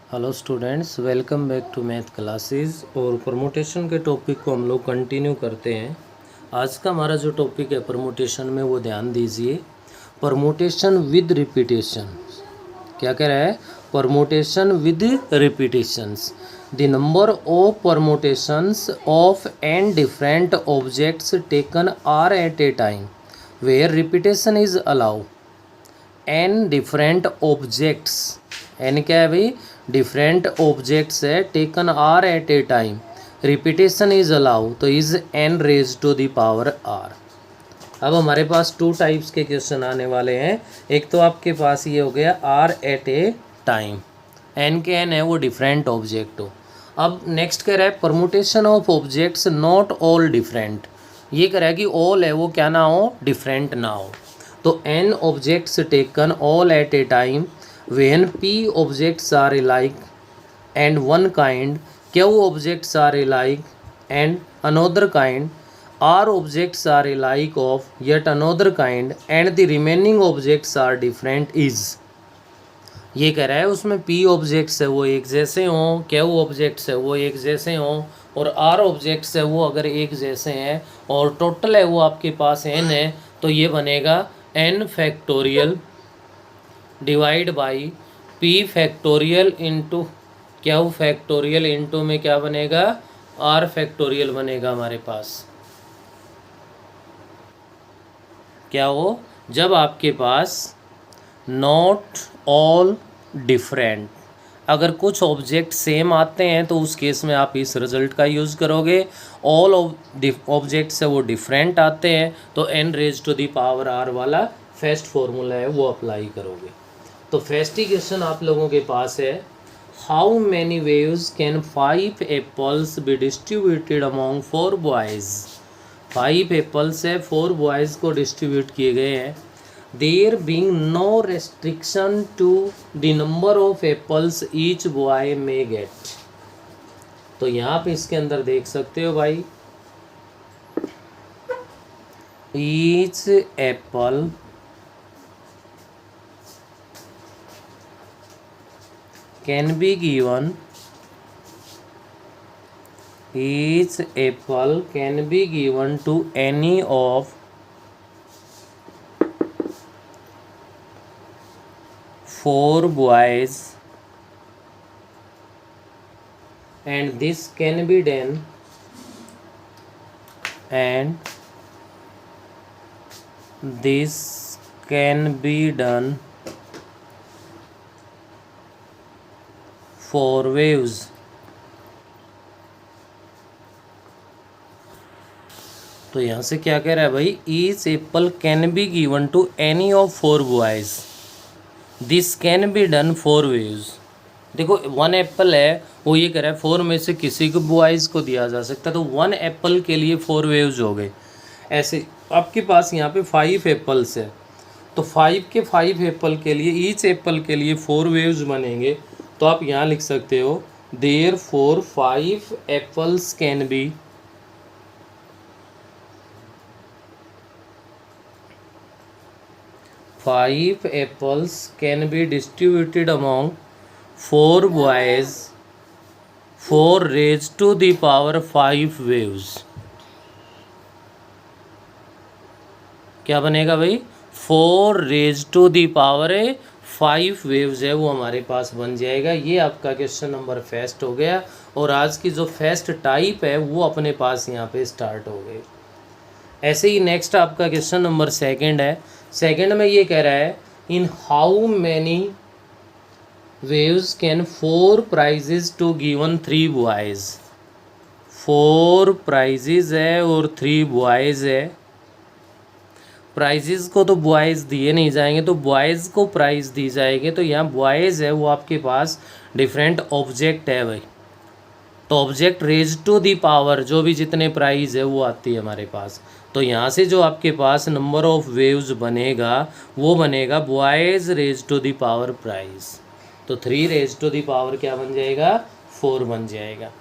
Hello students, welcome back to math classes. और permutation के topic को हम लोग कंटिन्यू करते हैं। आज का हमारा जो टॉपिक है परमुटेशन में, वो ध्यान दीजिए। Permutation with repetition. क्या कह रहा है? Permutation with repetitions. The number of permutations of N different objects taken R at a time where repetition is allow. N different objects, N क्या है भाई? डिफरेंट ऑब्जेक्ट्स है, taken R at a time, repetition is allow, तो is N raise to the power R. अब हमारे पास two types के question आने वाले हैं। एक तो आपके पास ये हो गया r at a time, n के एन है वो डिफरेंट ऑब्जेक्ट हो। अब नेक्स्ट कह रहा है permutation of objects not all different. ये कह रहा है कि ऑल है वो क्या ना हो, डिफरेंट ना हो। तो n objects taken all at a time when p objects are alike and one kind, q objects are alike and another kind, r objects are alike of yet another kind and the remaining objects are different is। ये कह रहा है उसमें p objects है वो एक जैसे हों, q ऑब्जेक्ट्स है वो एक जैसे हों, और r ऑब्जेक्ट्स है वो अगर एक जैसे हैं और टोटल है वो आपके पास n है, तो ये बनेगा n factorial divide by P factorial into Q factorial into में क्या बनेगा, आर फैक्टोरियल बनेगा हमारे पास। क्या हो? जब आपके पास नॉट ऑल डिफरेंट, अगर कुछ ऑब्जेक्ट सेम आते हैं तो उस केस में आप इस रिजल्ट का यूज़ करोगे। ऑल ऑब्जेक्ट से वो डिफरेंट आते हैं तो n raise to the power r वाला फर्स्ट फॉर्मूला है वो अप्लाई करोगे। तो फर्स्ट ही क्वेश्चन आप लोगों के पास है, how many waves can 5 apples be distributed among 4 boys. 5 apples है, 4 बॉयज़ को डिस्ट्रीब्यूट किए गए हैं। There being no restriction to the number of apples each boy may get. तो यहाँ पे इसके अंदर देख सकते हो भाई, each apple can be given, each apple can be given to any of 4 boys and this can be done and this can be done for waves। तो यहाँ से क्या कह रहा है भाई, each apple can be given to any of 4 boys, this can be done 4 ways. देखो 1 Apple है वो ये कह रहा है 4 में से किसी को बॉयज़ को दिया जा सकता है, तो 1 एप्पल के लिए 4 वेव्स हो गए। ऐसे आपके पास यहाँ पे 5 एप्पल्स है, तो 5 के 5 एप्पल के लिए ईच एप्पल के लिए 4 वेव्स बनेंगे। तो आप यहाँ लिख सकते हो therefore 5 apples can be distributed among 4 boys 4 raise to the power 5 ways. क्या बनेगा भाई? 4 raise to the power 5 ways है वो हमारे पास बन जाएगा। ये आपका क्वेश्चन नंबर फर्स्ट हो गया, और आज की जो फर्स्ट टाइप है वो अपने पास यहाँ पे स्टार्ट हो गई। ऐसे ही नेक्स्ट आपका क्वेश्चन नंबर सेकंड है। सेकंड में ये कह रहा है, in how many waves can 4 prizes to given 3 boys. 4 prizes है और 3 बॉयज़ है। प्राइजेस को तो बॉयज़ दिए नहीं जाएंगे, तो बॉयज़ को प्राइज़ दी जाएगी। तो यहाँ बॉयज़ है वो आपके पास डिफरेंट ऑब्जेक्ट है भाई, तो object raise to the power जो भी जितने प्राइज़ है वो आती है हमारे पास। तो यहाँ से जो आपके पास नंबर ऑफ वेव्स बनेगा वो बनेगा boys raise to the power prize. तो 3 रेज टू दी पावर क्या बन जाएगा? 4 बन जाएगा।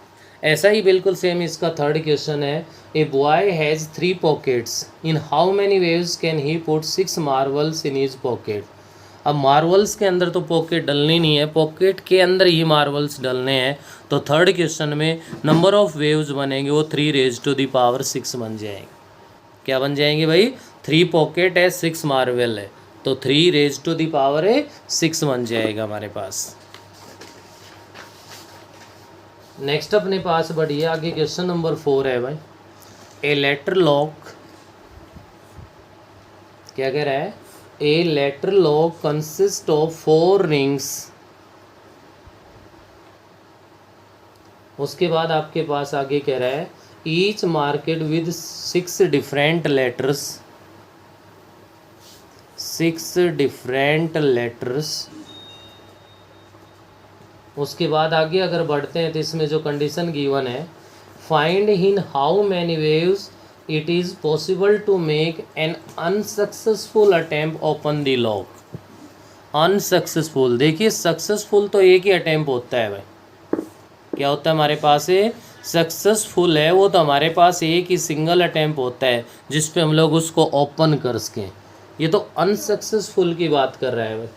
ऐसा ही बिल्कुल सेम इसका थर्ड क्वेश्चन है, a boy has 3 pockets, in how many waves can he put 6 marbles in his pocket. अब मार्वल्स के अंदर तो पॉकेट डलनी नहीं है, पॉकेट के अंदर ही मार्वल्स डलने हैं। तो थर्ड क्वेश्चन में नंबर ऑफ वेव्स बनेंगे वो 3⁻⁶ बन जाएंगे। क्या बन जाएंगे भाई? 3 पॉकेट है, 6 मार्वल है, तो 3⁻⁶ बन जाएगा हमारे पास। नेक्स्ट अपने पास बढ़िए आगे क्वेश्चन नंबर 4 है भाई। ए लेटर लॉक, क्या कह रहा है? A letter lock consist of 4 rings. उसके बाद आपके पास आगे कह रहा है each marked with 6 different letters, 6 different letters. उसके बाद आगे अगर बढ़ते हैं तो इसमें जो कंडीशन गिवन है, find in how many ways it is possible to make an unsuccessful attempt open the lock. Unsuccessful, देखिए सक्सेसफुल तो एक ही अटेम्प्ट होता है भाई। क्या होता है हमारे पास? सक्सेसफुल है वो तो हमारे पास एक ही सिंगल अटेम्प्ट होता है जिस पे हम लोग उसको ओपन कर सकें। ये तो अनसक्सेसफुल की बात कर रहा है भाई।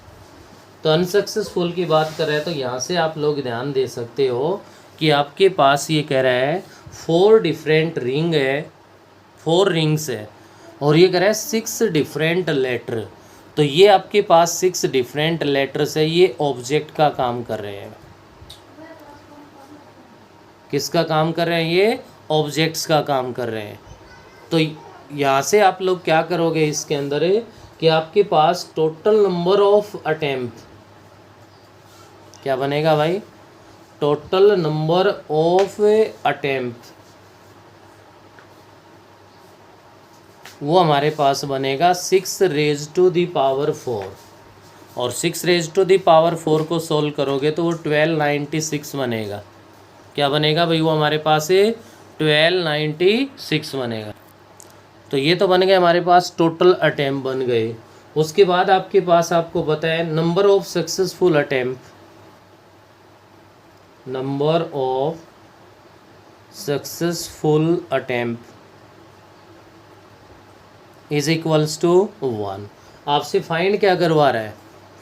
तो अनसक्सेसफुल की बात कर रहे हैं तो यहाँ से आप लोग ध्यान दे सकते हो कि आपके पास ये कह रहा है 4 डिफरेंट रिंग है, 4 रिंग्स है, और ये कह रहा है 6 डिफरेंट लेटर। तो ये आपके पास 6 डिफरेंट लेटर्स है, ये ऑब्जेक्ट का काम कर रहे हैं। किसका काम कर रहे हैं? ये ऑब्जेक्ट्स का काम कर रहे हैं। तो यहाँ से आप लोग क्या करोगे इसके अंदर कि आपके पास टोटल नंबर ऑफ अटेम्प्ट क्या बनेगा भाई? टोटल नंबर ऑफ अटेम्प्ट वो हमारे पास बनेगा 6⁻⁴। और 6⁻⁴ को सोल्व करोगे तो वो 1296 बनेगा। क्या बनेगा भाई? वो हमारे पास 1296 बनेगा। तो ये तो बन गए हमारे पास टोटल अटेम्प्ट बन गए। उसके बाद आपके पास आपको बताया number of successful attempt, number of successful attempt is equals to 1। आपसे फाइंड क्या करवा रहा है?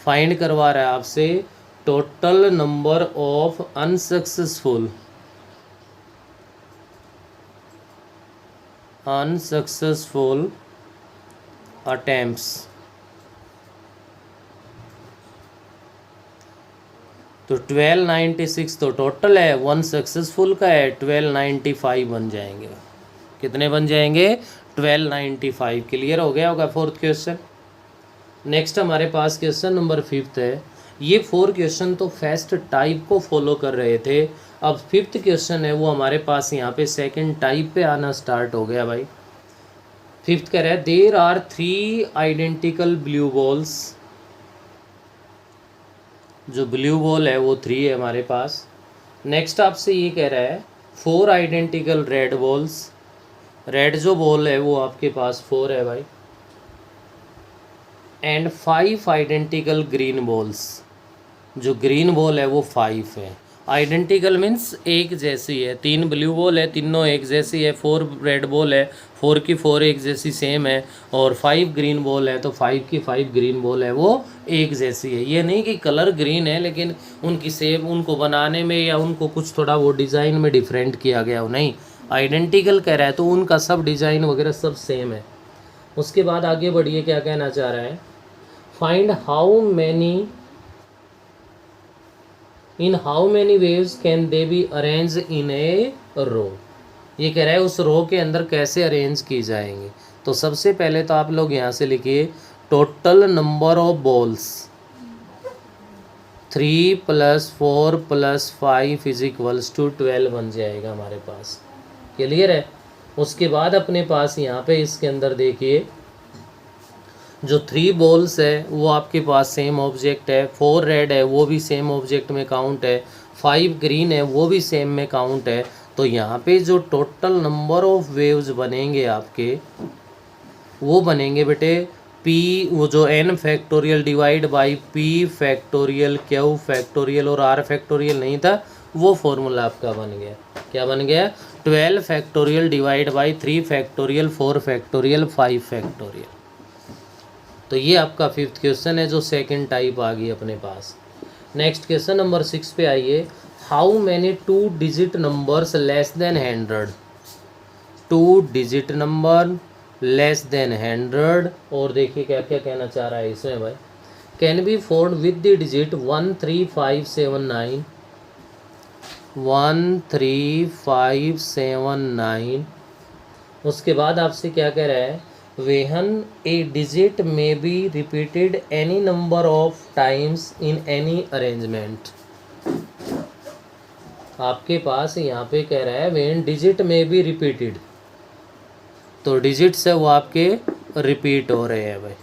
फाइंड करवा रहा है आपसे total number of unsuccessful attempts. तो 1296 तो टोटल है, 1 सक्सेसफुल का है, 1295 बन जाएंगे। कितने बन जाएंगे? 1295। क्लियर हो गया होगा 4th क्वेश्चन। नेक्स्ट हमारे पास क्वेश्चन नंबर 5 है। ये 4 क्वेश्चन तो फर्स्ट टाइप को फॉलो कर रहे थे। अब 5th क्वेश्चन है वो हमारे पास यहाँ पे सेकंड टाइप पे आना स्टार्ट हो गया भाई। 5th कह रहा है there are 3 identical blue balls. जो ब्लू बॉल है वो 3 है हमारे पास। नेक्स्ट आपसे ये कह रहा है 4 आइडेंटिकल रेड बॉल्स। रेड जो बॉल है वो आपके पास 4 है भाई। And 5 identical green balls. जो ग्रीन बॉल है वो 5 है। आइडेंटिकल मीन्स एक जैसी है। 3 ब्लू बॉल है, तीनों एक जैसी है। 4 रेड बॉल है, 4 की 4 एक जैसी सेम है। और 5 ग्रीन बॉल है तो 5 की 5 ग्रीन बॉल है वो एक जैसी है। ये नहीं कि कलर ग्रीन है लेकिन उनकी सेम, उनको बनाने में या उनको कुछ थोड़ा वो डिज़ाइन में डिफरेंट किया गया हो, नहीं, आइडेंटिकल कह रहा है तो उनका सब डिज़ाइन वगैरह सब सेम है। उसके बाद आगे बढ़िए, क्या कहना चाह रहा है? Find how many in how many waves can they be arrange in a row. ये कह रहा है उस रो के अंदर कैसे अरेंज की जाएंगे। तो सबसे पहले तो आप लोग यहाँ से लिखिए total number of balls 3 + 4 + 5 is equals to 12 बन जाएगा हमारे पास। क्लियर है? उसके बाद अपने पास यहाँ पे इसके अंदर देखिए जो 3 बॉल्स है वो आपके पास सेम ऑब्जेक्ट है। 4 रेड है वो भी सेम ऑब्जेक्ट में काउंट है। 5 ग्रीन है वो भी सेम में काउंट है। तो यहाँ पे जो टोटल नंबर ऑफ वेव्स बनेंगे आपके वो बनेंगे बेटे P, वो जो n factorial divide by P factorial, Q factorial और R फैक्टोरियल नहीं था, वो फॉर्मूला आपका बन गया। क्या बन गया? 12 factorial divide by 3 factorial, 4 factorial, 5 factorial. तो ये आपका फिफ्थ क्वेश्चन है जो सेकंड टाइप आ गई अपने पास। नेक्स्ट क्वेश्चन नंबर 6 पे आइए। How many 2 digit numbers less than 100? 2 digit number less than 100। और देखिए क्या क्या कहना चाह रहा है इसमें भाई। Can be Ford with the digit 13579, 13579। उसके बाद आपसे क्या कह रहा है, वेहन ए डिजिट में be repeated any number of times in any arrangement. आपके पास यहाँ पे कह रहा है वेन डिजिट में बी रिपीटेड, तो डिजिट्स है वो आपके रिपीट हो रहे हैं भाई।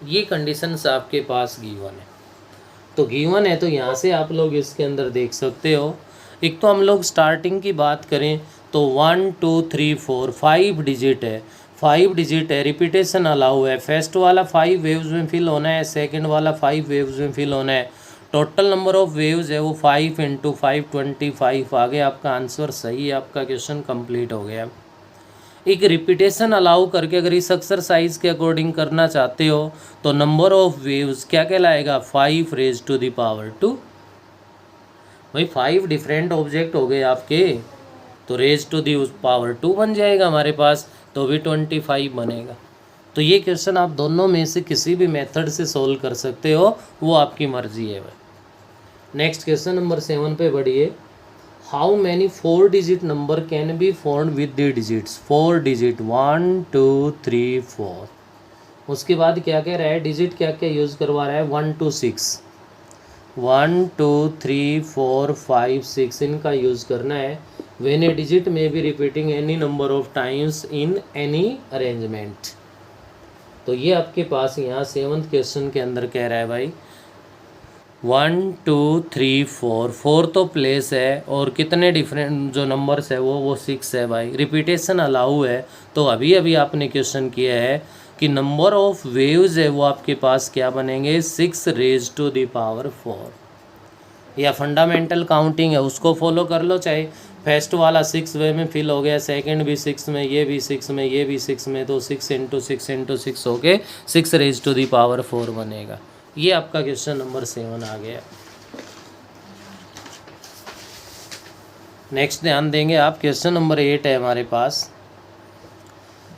ये कंडीशंस आपके पास गिवन है। तो गिवन है तो यहाँ से आप लोग इसके अंदर देख सकते हो। एक तो हम लोग स्टार्टिंग की बात करें तो 1 2 3 4 5 डिजिट है, 5 डिजिट है, रिपीटेशन अलाउ है। फर्स्ट वाला 5 वेव्स में फिल होना है, सेकंड वाला 5 वेव्स में फिल होना है। टोटल नंबर ऑफ वेव्स है वो 5 × 5 25। आगे आपका आंसर सही है, आपका क्वेश्चन कंप्लीट हो गया। एक रिपीटेशन अलाउ करके अगर इस एक्सरसाइज के अकॉर्डिंग करना चाहते हो तो नंबर ऑफ वेव्स क्या कहलाएगा, 5 रेज टू द पावर 2। भाई 5 डिफरेंट ऑब्जेक्ट हो गए आपके, तो रेज टू द पावर 2 बन जाएगा हमारे पास, तो भी 25 बनेगा। तो ये क्वेश्चन आप दोनों में से किसी भी मेथड से सोल्व कर सकते हो, वो आपकी मर्जी है भाई। नेक्स्ट क्वेश्चन नंबर 7 पे बढ़िए। How many 4 digit number can be formed with the digits? 4 digit 1 2 3 4। उसके बाद क्या कह रहा है, डिजिट क्या क्या यूज़ करवा रहा है, 1 2 6, 1 2 3 4 5 6 इनका यूज़ करना है। व्हेन ए डिजिट में B repeating any number of times in any arrangement. तो ये आपके पास यहाँ 7th क्वेश्चन के अंदर कह रहा है भाई 1 2 3 4, 4 तो प्लेस है और कितने डिफरेंट जो नंबर्स है वो 6 है भाई। रिपीटेशन अलाउ है, तो अभी अभी आपने क्वेश्चन किया है कि नंबर ऑफ वेव्स है वो आपके पास क्या बनेंगे, 6 रेज टू द पावर 4। या फंडामेंटल काउंटिंग है उसको फॉलो कर लो, चाहे फर्स्ट वाला 6 वे में फिल हो गया, सेकंड भी 6 में, ये भी 6 में, ये भी 6 में, तो 6 × 6 × 6 हो के 6 रेज टू द पावर 4 बनेगा। ये आपका क्वेश्चन नंबर 7 आ गया। नेक्स्ट ध्यान देंगे आप, क्वेश्चन नंबर 8 है हमारे पास।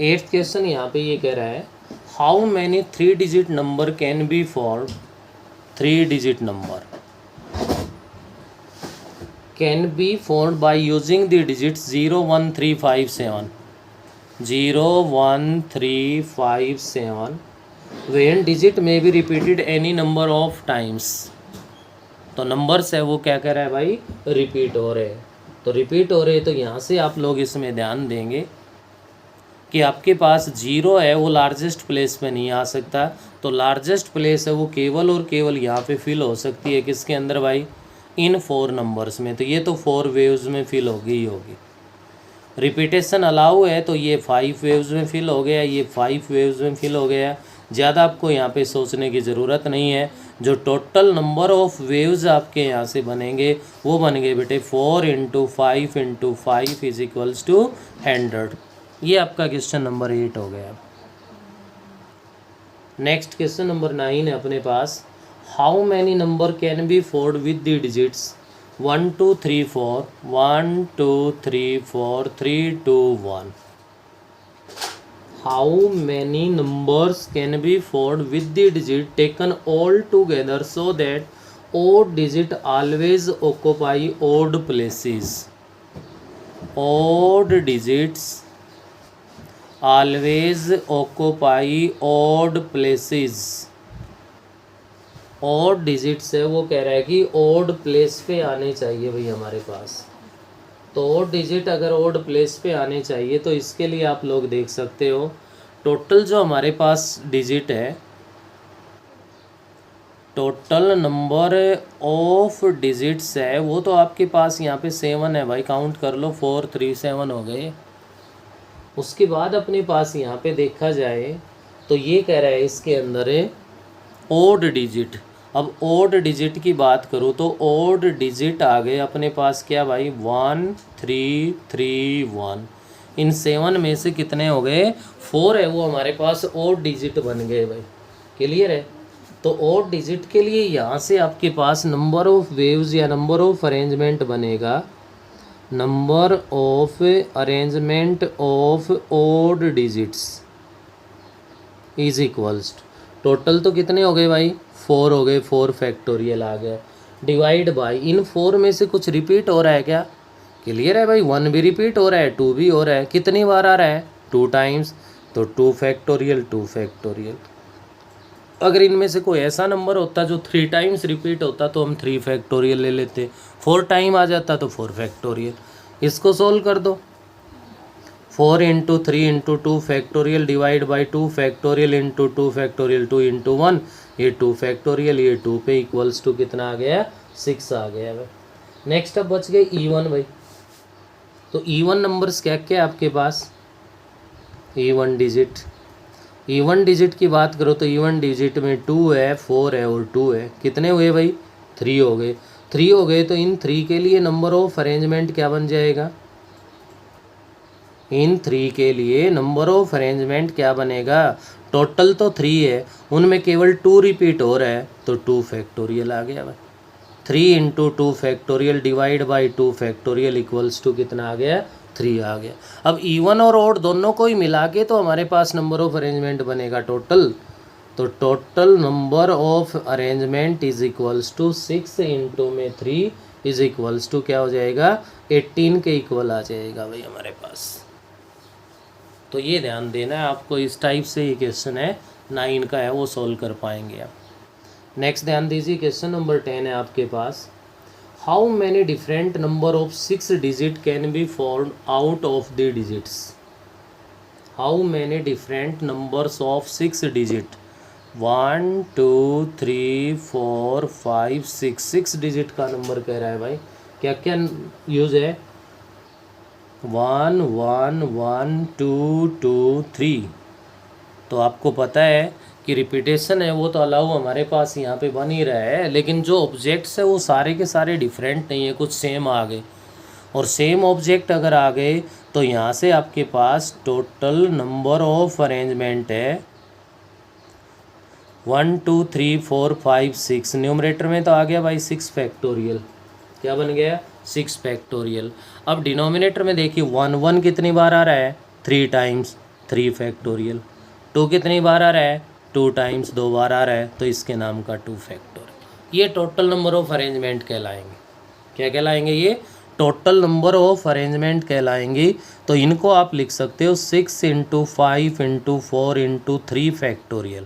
8th क्वेश्चन यहाँ पे ये कह रहा है how many 3 digit number can be formed, 3 digit number can be formed by using the digits 0 1 3 5 7, 0 1 3 5 7 when digit में भी repeated any number of times. तो नंबर्स है वो क्या कह रहा है भाई, रिपीट हो रहे हैं। तो रिपीट हो रहे हैं तो यहाँ से आप लोग इसमें ध्यान देंगे कि आपके पास 0 है वो लार्जेस्ट प्लेस पे नहीं आ सकता, तो लार्जेस्ट प्लेस है वो केवल और केवल यहाँ पे फिल हो सकती है किसके अंदर भाई, इन 4 नंबर्स में। तो ये तो 4 वेव्स में फिल होगी ही होगी। रिपीटेशन अलाउ है तो ये 5 वेव्स में फिल हो गया, ये 5 वेव्स में फिल हो गया। ज़्यादा आपको यहाँ पे सोचने की ज़रूरत नहीं है। जो टोटल नंबर ऑफ वेव्स आपके यहाँ से बनेंगे वो बन गए बेटे 4 × 5 × 5 = 100। ये आपका क्वेश्चन नंबर 8 हो गया। नेक्स्ट क्वेश्चन नंबर 9 है अपने पास। How many number can be formed with the digits 1 2 3 4, 1 2 3 4 3 2 1। How many numbers can be formed with the digit taken all together so that odd digit always occupy odd places? Odd digits always occupy odd places. odd digits है वो कह रहा है कि odd place पे आने चाहिए भाई हमारे पास। तो odd डिजिट अगर odd प्लेस पे आने चाहिए तो इसके लिए आप लोग देख सकते हो टोटल जो हमारे पास डिजिट है, टोटल नंबर ऑफ डिजिट्स है वो तो आपके पास यहाँ पे 7 है भाई, काउंट कर लो 4 3 7 हो गए। उसके बाद अपने पास यहाँ पे देखा जाए तो ये कह रहा है इसके अंदर है ओड डिजिट। अब ओड डिजिट की बात करूँ तो ओड डिजिट आ गए अपने पास क्या भाई 1 3 3 1। इन 7 में से कितने हो गए, 4 है वो हमारे पास ओड डिजिट बन गए भाई। क्लियर है। तो ओड डिजिट के लिए यहाँ से आपके पास नंबर ऑफ वेव्स या नंबर ऑफ अरेंजमेंट बनेगा, number of arrangement of odd digits is equals total तो कितने हो गए भाई, 4 हो गए, 4 फैक्टोरियल आ गया, डिवाइड बाई इन 4 में से कुछ रिपीट हो रहा है क्या। क्लियर है भाई, 1 भी रिपीट हो रहा है, 2 भी हो रहा है, कितनी बार आ रहा है, 2 टाइम्स, तो 2 फैक्टोरियल 2 फैक्टोरियल। अगर इनमें से कोई ऐसा नंबर होता जो 3 टाइम्स रिपीट होता तो हम 3 फैक्टोरियल ले लेते, 4 टाइम आ जाता तो 4 फैक्टोरियल। इसको सोल्व कर दो, 4 into 3 into 2 factorial divide by 2 factorial into 2 factorial 2 into 1, ये 2 फैक्टोरियल, ये 2 पे इक्वल्स टू कितना आ गया, 6 आ गया भाई। नेक्स्ट अब बच गए E1 भाई। तो E1 नंबर्स क्या क्या आपके पास, E1 डिजिट, E1 डिजिट की बात करो तो E1 डिजिट में 2 है, 4 है और 2 है, कितने हुए भाई, 3 हो गए। 3 हो गए तो इन 3 के लिए नंबर ऑफ अरेंजमेंट क्या बन जाएगा, इन 3 के लिए नंबर ऑफ अरेंजमेंट क्या बनेगा, टोटल तो 3 है, उनमें केवल 2 रिपीट हो रहा है तो 2 फैक्टोरियल आ गया भाई। 3 into 2 factorial divide by 2 factorial equals to कितना आ गया, 3 आ गया। अब E1 और ओड दोनों को ही मिला के तो हमारे पास नंबर ऑफ अरेंजमेंट बनेगा टोटल, तो total number of arrangement is equals to 6 into में 3 इज इक्वल्स टू क्या हो जाएगा, 18 के इक्वल आ जाएगा भाई हमारे पास। तो ये ध्यान देना है आपको, इस टाइप से ये क्वेश्चन है 9 का है, वो सोल्व कर पाएंगे आप। नेक्स्ट ध्यान दीजिए, क्वेश्चन नंबर 10 है आपके पास, how many different number of 6 digit can be formed out of the digits. How many different numbers of 6 digit, 1 2 3 4 5 6 digit का नंबर कह रहा है भाई, क्या क्या यूज है, 1 1 1 2 2 3। तो आपको पता है कि रिपीटेशन है वो तो अलाउ हमारे पास यहाँ पे बन ही रहा है, लेकिन जो ऑब्जेक्ट्स है वो सारे के सारे डिफरेंट नहीं है, कुछ सेम आ गए, और सेम ऑब्जेक्ट अगर आ गए तो यहाँ से आपके पास टोटल नंबर ऑफ अरेंजमेंट है 1 2 3 4 5 6, न्यूमरेटर में तो आ गया भाई 6 फैक्टोरियल, क्या बन गया, 6 फैक्टोरियल। अब डिनोमिनेटर में देखिए 1 1 कितनी बार आ रहा है, 3 टाइम्स, 3 फैक्टोरियल, 2 कितनी बार आ रहा है, 2 टाइम्स, 2 बार आ रहा है, तो इसके नाम का 2 फैक्टोरियल। ये टोटल नंबर ऑफ अरेंजमेंट कहलाएंगे, क्या कहलाएंगे, ये टोटल नंबर ऑफ अरेंजमेंट कहलाएंगे। तो इनको आप लिख सकते हो 6 into 5 into 4 into 3 factorial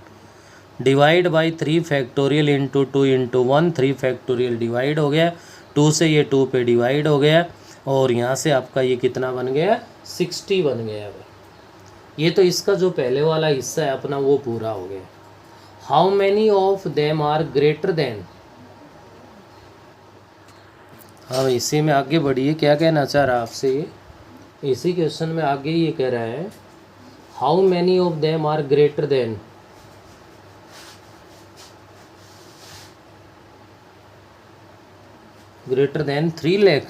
divide by 3 factorial into 2 into 1, 3 factorial divide हो गया, 2 से ये 2 पे डिवाइड हो गया, और यहाँ से आपका ये कितना बन गया, 60 बन गया भाई। ये तो इसका जो पहले वाला हिस्सा है अपना वो पूरा हो गया। How many of them are greater than, हाँ इसी में आगे बढ़िए, क्या कहना चाह रहा है आपसे ये, इसी क्वेश्चन में आगे ये कह रहा है how many of them are greater than, greater than 3 lakh,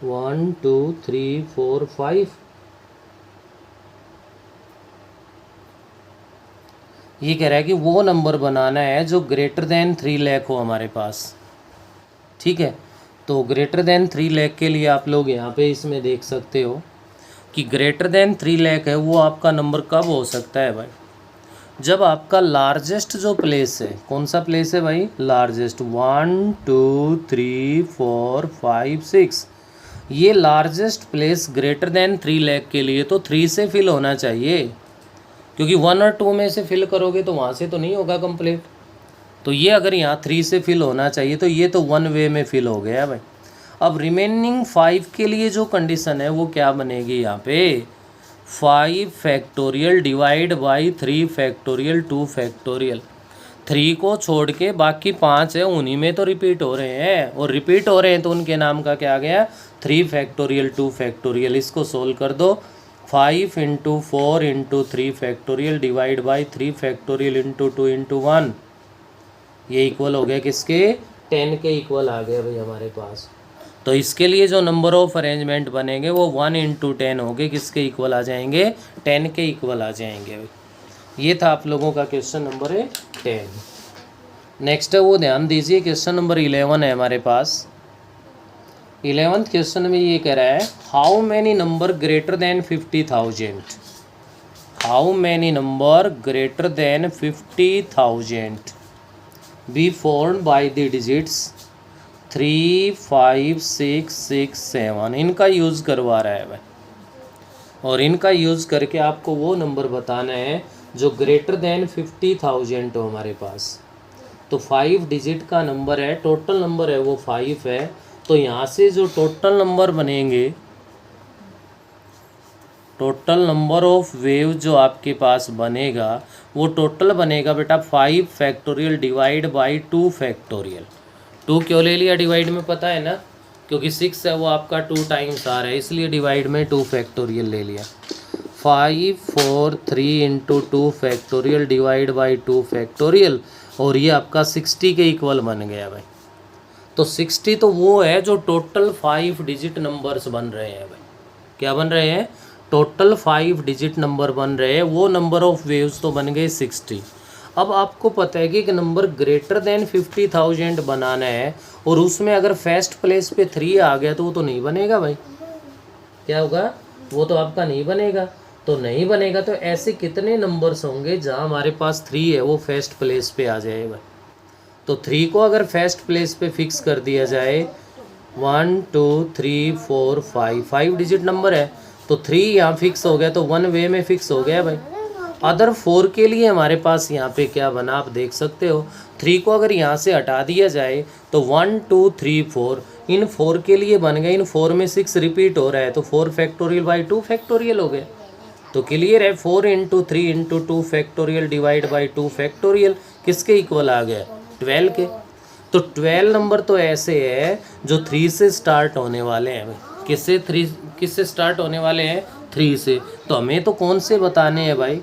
1 2 3 4 5, ये कह रहा है कि वो नंबर बनाना है जो ग्रेटर देन 3 लाख हो हमारे पास, ठीक है। तो ग्रेटर देन 3 लाख के लिए आप लोग यहाँ पे इसमें देख सकते हो कि ग्रेटर देन 3 लाख है वो आपका नंबर कब हो सकता है भाई, जब आपका लार्जेस्ट जो प्लेस है, कौन सा प्लेस है भाई, लार्जेस्ट, 1 2 3 4 5 6, ये largest place greater than 3 lakh के लिए तो 3 से फिल होना चाहिए, क्योंकि 1 और 2 में से फिल करोगे तो वहाँ से तो नहीं होगा कंप्लीट। तो ये अगर यहाँ 3 से फिल होना चाहिए तो ये तो 1 वे में फिल हो गया भाई। अब रिमेनिंग 5 के लिए जो कंडीशन है वो क्या बनेगी यहाँ पे, 5 factorial divide by 3 factorial 2 factorial, 3 को छोड़ के बाकी 5 है उन्हीं में तो रिपीट हो रहे हैं, और रिपीट हो रहे हैं तो उनके नाम का क्या आ गया, 3 फैक्टोरियल 2 फैक्टोरियल। इसको सोल्व कर दो, 5 into 4 into 3 factorial divide by 3 factorial into 2 into 1, ये इक्वल हो गया किसके, 10 के इक्वल आ गया भाई हमारे पास। तो इसके लिए जो नंबर ऑफ अरेंजमेंट बनेंगे वो 1 × 10 होंगे, किसके इक्वल आ जाएंगे, 10 के इक्वल आ जाएंगे। ये था आप लोगों का क्वेश्चन नंबर 10। नेक्स्ट है वो ध्यान दीजिए, क्वेश्चन नंबर 11 है हमारे पास। 11th क्वेश्चन में ये कह रहा है how many number greater than 50,000, how many number greater than 50,000 be formed by the digits 3, 5, 6, 6, 7। इनका यूज़ करवा रहा है भाई, और इनका यूज़ करके आपको वो नंबर बताना है जो ग्रेटर देन 50,000 हो हमारे पास। तो 5 डिजिट का नंबर है, टोटल नंबर है वो 5 है। तो यहाँ से जो टोटल नंबर बनेंगे, टोटल नंबर ऑफ वेव जो आपके पास बनेगा वो टोटल बनेगा बेटा 5 फैक्टोरियल डिवाइड बाई 2 फैक्टोरियल। 2 क्यों ले लिया डिवाइड में, पता है ना, क्योंकि 6 है वो आपका 2 टाइम्स आ रहा है, इसलिए डिवाइड में 2 फैक्टोरियल ले लिया। 5, 4, 3 × 2 फैक्टोरियल डिवाइड बाई 2 फैक्टोरियल, और ये आपका 60 के इक्वल बन गया भाई। तो 60 तो वो है जो टोटल 5 डिजिट नंबर्स बन रहे हैं भाई। क्या बन रहे हैं, टोटल 5 डिजिट नंबर बन रहे हैं, वो नंबर ऑफ वेव्स तो बन गए 60। अब आपको पता है कि एक नंबर ग्रेटर देन 50,000 बनाना है, और उसमें अगर फर्स्ट प्लेस पे 3 आ गया तो वो तो नहीं बनेगा भाई। क्या होगा, वो तो आपका नहीं बनेगा। तो नहीं बनेगा तो ऐसे कितने नंबर्स होंगे जहाँ हमारे पास 3 है वो फर्स्ट प्लेस पे आ जाए भाई। तो 3 को अगर फर्स्ट प्लेस पे फिक्स कर दिया जाए, 1, 2, 3, 4, 5 डिजिट नंबर है, तो 3 यहाँ फिक्स हो गया, तो 1 वे में फिक्स हो गया भाई। अदर 4 के लिए हमारे पास यहाँ पे क्या बना आप देख सकते हो। 3 को अगर यहाँ से हटा दिया जाए तो 1, 2, 3, 4 इन 4 के लिए बन गए। इन 4 में 6 रिपीट हो रहा है, तो 4 फैक्टोरियल बाई 2 फैक्टोरियल हो गया। तो क्लियर है, 4 × 3 × 2 फैक्टोरियल डिवाइड बाई 2 फैक्टोरियल किसके इक्वल आ गया, 12 के। तो 12 नंबर तो ऐसे है जो 3 से स्टार्ट होने वाले हैं। किससे स्टार्ट होने वाले हैं, 3 से। तो हमें तो कौन से बताने हैं भाई,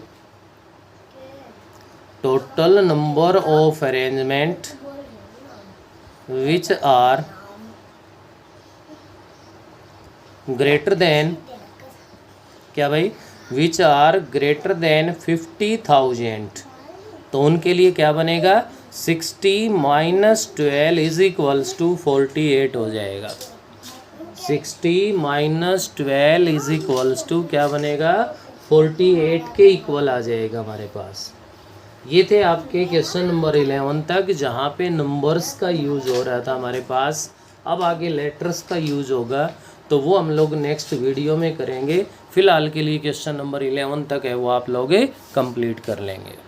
total number of arrangement which are greater than, क्या भाई, विच आर ग्रेटर देन 50,000। तो उनके लिए क्या बनेगा, 60 - 12 = 48 हो जाएगा। 60 - 12 = क्या बनेगा, 48 के इक्वल आ जाएगा हमारे पास। ये थे आपके क्वेश्चन नंबर 11 तक, जहाँ पे नंबर्स का यूज़ हो रहा था हमारे पास। अब आगे लेटर्स का यूज़ होगा, तो वो हम लोग नेक्स्ट वीडियो में करेंगे। फ़िलहाल के लिए क्वेश्चन नंबर 11 तक है वो आप लोग कंप्लीट कर लेंगे।